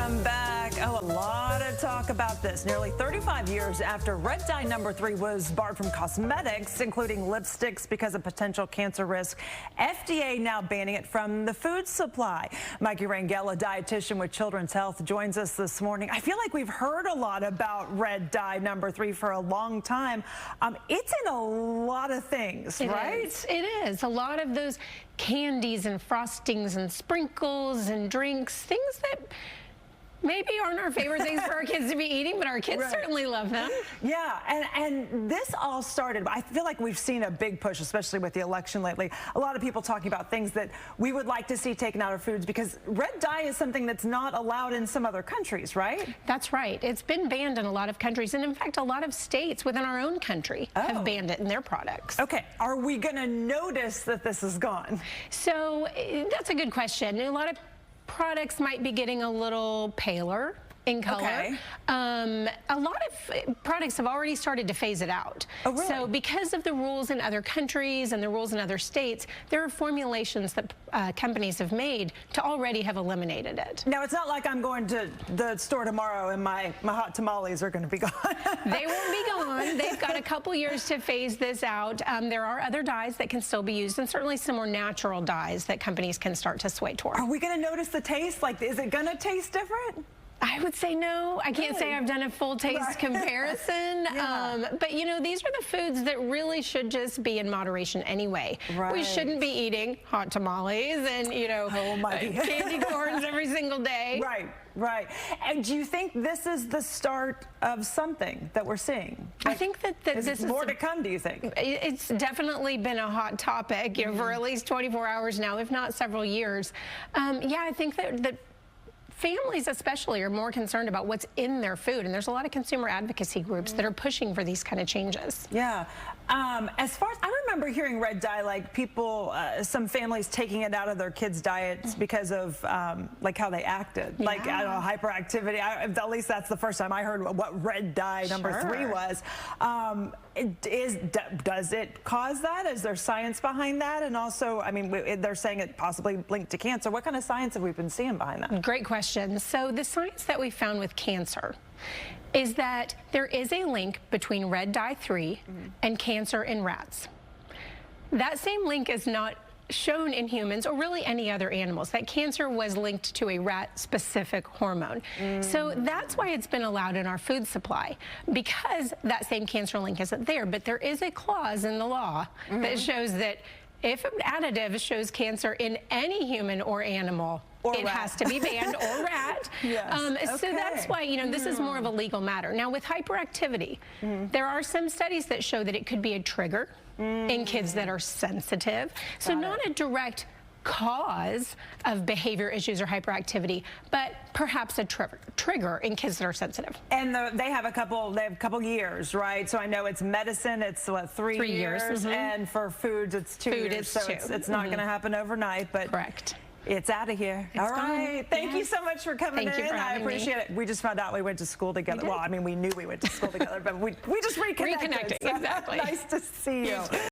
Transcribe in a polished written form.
Welcome back. Oh, a lot of talk about this. Nearly 35 years after red dye #3 was barred from cosmetics, including lipsticks, because of potential cancer risk, FDA now banning it from the food supply. Mikie Rangel, a dietitian with Children's Health, joins us this morning. I feel like we've heard a lot about red dye #3 for a long time. It's in a lot of things, right? It is. A lot of those candies and frostings and sprinkles and drinks, things that maybe aren't our favorite things for our kids to be eating, but our kids certainly love them. Yeah, and this all started, I feel like we've seen a big push, especially with the election lately. A lot of people talking about things that we would like to see taken out of foods, because red dye is something that's not allowed in some other countries, right? That's right. It's been banned in a lot of countries, and in fact, a lot of states within our own country have banned it in their products. Okay, are we going to notice that this is gone? So that's a good question. A lot of products might be getting a little paler in color. Okay. A lot of products have already started to phase it out. Oh, really? So because of the rules in other countries and the rules in other states, there are formulations that companies have made to already have eliminated it. Now, it's not like I'm going to the store tomorrow and my hot tamales are going to be gone. They won't be gone. They've got a couple years to phase this out. There are other dyes that can still be used, and certainly some more natural dyes that companies can start to sway toward. Are we going to notice the taste? Like, is it going to taste different? I would say no. I can't say I've done a full taste comparison. But, you know, these are the foods that really should just be in moderation anyway. We shouldn't be eating hot tamales and, you know, candy corns every single day. Right. And do you think this is the start of something that we're seeing? Like, I think that this is more to come, do you think? It's definitely been a hot topic, you know, for at least 24 hours now, if not several years. Yeah, I think that families especially are more concerned about what's in their food, and there's a lot of consumer advocacy groups that are pushing for these kind of changes. Yeah. As far as I remember hearing red dye, like people, some families taking it out of their kids' diets because of like how they acted, like I don't know, hyperactivity. At least that's the first time I heard what red dye #3 was. Does it cause that? Is there science behind that? And also, I mean, they're saying it possibly linked to cancer. What kind of science have we been seeing behind that? Great question. So the science that we found with cancer is that there is a link between red dye 3 and cancer in rats. That same link is not shown in humans or really any other animals. That cancer was linked to a rat-specific hormone. So that's why it's been allowed in our food supply, because that same cancer link isn't there. But there is a clause in the law that shows that if an additive shows cancer in any human or animal, it has to be banned, or rat. So that's why, you know, this is more of a legal matter. Now, with hyperactivity, there are some studies that show that it could be a trigger in kids that are sensitive. So not a direct cause of behavior issues or hyperactivity, but perhaps a trigger in kids that are sensitive. And they have a couple years, right? So I know it's medicine, it's what, 3 years, and for foods it's 2 years. So it's not going to happen overnight, but it's out of here. All right. Thank you so much for coming in. I appreciate it. We just found out we went to school together. Well, I mean, we knew we went to school together, but we just reconnected. Exactly. Nice to see you.